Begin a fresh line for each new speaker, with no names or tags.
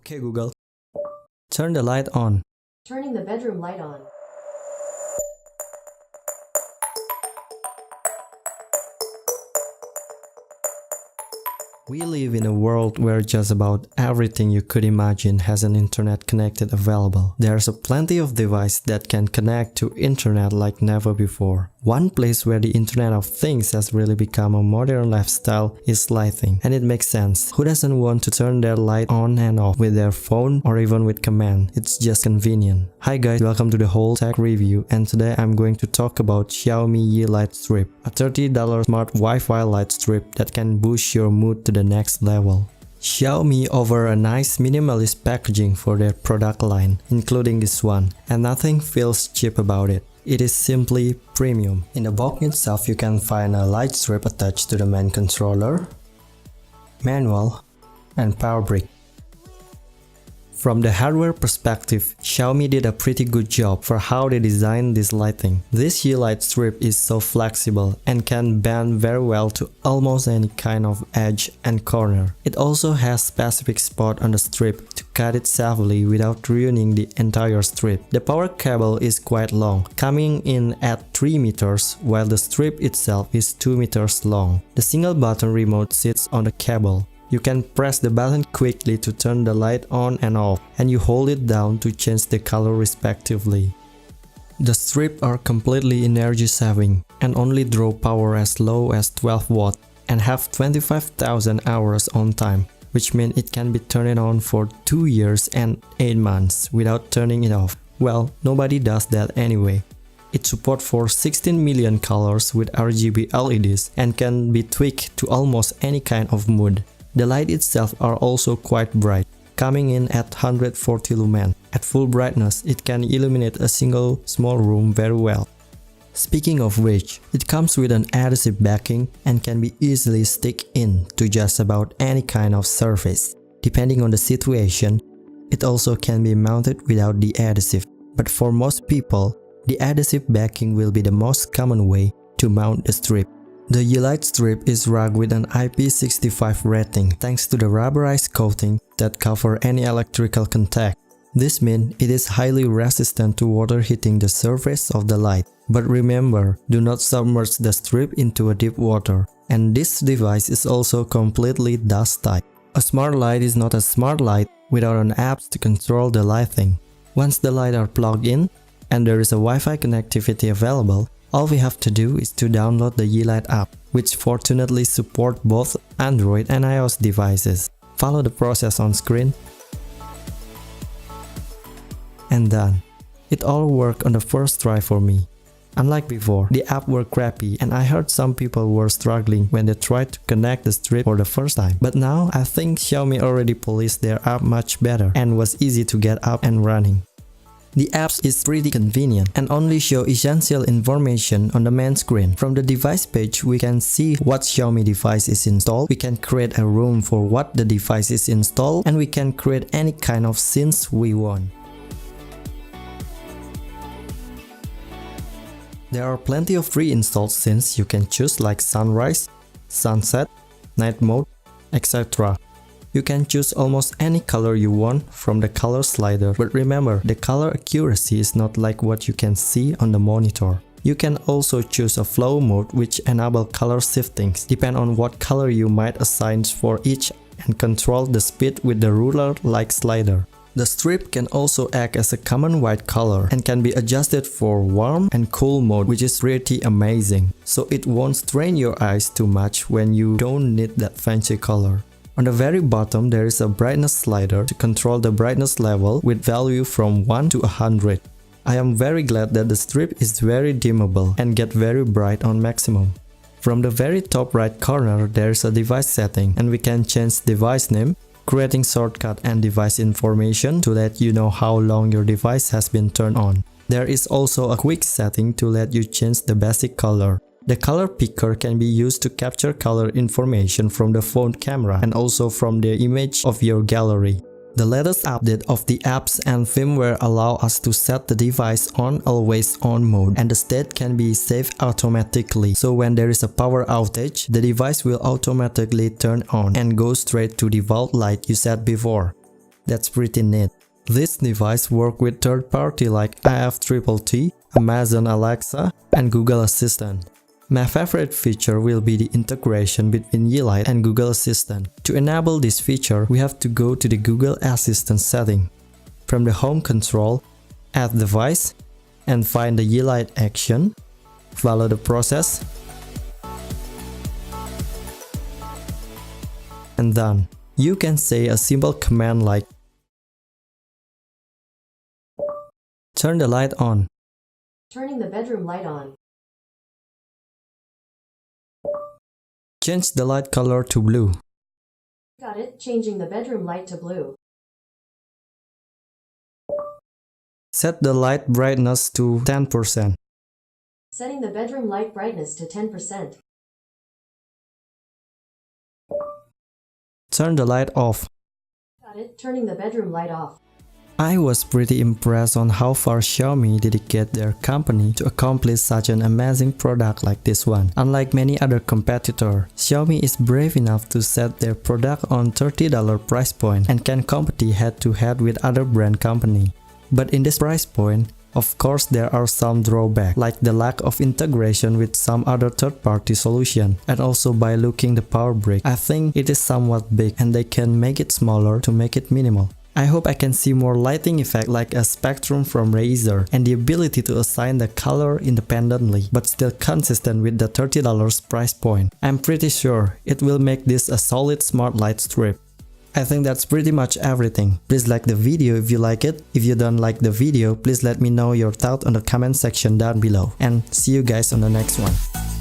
Okay Google, turn the light on.
Turning the bedroom light on.
We live in a world where just about everything you could imagine has an internet connected available. There's a plenty of devices that can connect to internet like never before. One place where the Internet of Things has really become a modern lifestyle is lighting, and it makes sense. Who doesn't want to turn their light on and off with their phone or even with command? It's just convenient. Hi guys, welcome to the whole tech review, and today I'm going to talk about Xiaomi Yeelight strip, a $30 smart Wi-Fi light strip that can boost your mood to the next level. Xiaomi offer a nice minimalist packaging for their product line, including this one, and nothing feels cheap about it. It is simply premium. In the box itself, you can find a light strip attached to the main controller, manual, and power brick. From the hardware perspective, Xiaomi did a pretty good job for how they designed this lighting. This Yeelight strip is so flexible and can bend very well to almost any kind of edge and corner. It also has specific spot on the strip to cut it safely without ruining the entire strip. The power cable is quite long, coming in at 3 meters, while the strip itself is 2 meters long. The single button remote sits on the cable. You can press the button quickly to turn the light on and off, and you hold it down to change the color respectively. The strips are completely energy saving and only draw power as low as 12 watts and have 25,000 hours on time, which means it can be turned on for 2 years and 8 months without turning it off. Well, nobody does that anyway. It supports for 16 million colors with RGB LEDs and can be tweaked to almost any kind of mood. The light itself are also quite bright, coming in at 140 lumen. At full brightness, it can illuminate a single small room very well. Speaking of which, it comes with an adhesive backing and can be easily stick in to just about any kind of surface. Depending on the situation, it also can be mounted without the adhesive. But for most people, the adhesive backing will be the most common way to mount the strip. The Yeelight strip is rugged with an IP65 rating thanks to the rubberized coating that cover any electrical contact. This means it is highly resistant to water hitting the surface of the light. But remember, do not submerge the strip into a deep water. And this device is also completely dust tight. A smart light is not a smart light without an app to control the lighting. Once the lights are plugged in and there is a Wi-Fi connectivity available, all we have to do is to download the Yeelight app, which fortunately supports both Android and iOS devices. Follow the process on screen. And done. It all worked on the first try for me. Unlike before, the app were crappy and I heard some people were struggling when they tried to connect the strip for the first time. But now I think Xiaomi already polished their app much better and was easy to get up and running. The app is pretty convenient and only show essential information on the main screen. From the device page, we can see what Xiaomi device is installed, we can create a room for what the device is installed, and we can create any kind of scenes we want. There are plenty of pre-installed scenes you can choose like sunrise, sunset, night mode, etc. You can choose almost any color you want from the color slider, but remember, the color accuracy is not like what you can see on the monitor. You can also choose a flow mode which enable color shiftings, depend on what color you might assign for each, and control the speed with the ruler-like slider. The strip can also act as a common white color and can be adjusted for warm and cool mode, which is pretty amazing. So it won't strain your eyes too much when you don't need that fancy color. On the very bottom, there is a brightness slider to control the brightness level with value from 1 to 100. I am very glad that the strip is very dimmable and get very bright on maximum. From the very top right corner, there is a device setting and we can change device name, creating shortcut and device information to let you know how long your device has been turned on. There is also a quick setting to let you change the basic color. The color picker can be used to capture color information from the phone camera and also from the image of your gallery. The latest update of the apps and firmware allow us to set the device on always on mode, and the state can be saved automatically. So when there is a power outage, the device will automatically turn on and go straight to the vault light you set before. That's pretty neat. This device works with third-party like IFTTT, Amazon Alexa, and Google Assistant. My favorite feature will be the integration between Yeelight and Google Assistant. To enable this feature, we have to go to the Google Assistant setting. From the Home control, add device, and find the Yeelight action. Follow the process. And done. You can say a simple command like turn the light on.
Turning the bedroom light on.
Change the light color to blue.
Got it. Changing the bedroom light to blue.
Set the light brightness to 10%.
Setting the bedroom light brightness to 10%.
Turn the light off.
Got it. Turning the bedroom light off.
I was pretty impressed on how far Xiaomi dedicated their company to accomplish such an amazing product like this one. Unlike many other competitors, Xiaomi is brave enough to set their product on $30 price point and can compete head-to-head with other brand company. But in this price point, of course there are some drawbacks, like the lack of integration with some other third-party solution, and also by looking the power brick, I think it is somewhat big and they can make it smaller to make it minimal. I hope I can see more lighting effect like a spectrum from Razer and the ability to assign the color independently but still consistent with the $30 price point. I'm pretty sure it will make this a solid smart light strip. I think that's pretty much everything. Please like the video if you like it. If you don't like the video, please let me know your thoughts on the comment section down below. And see you guys on the next one.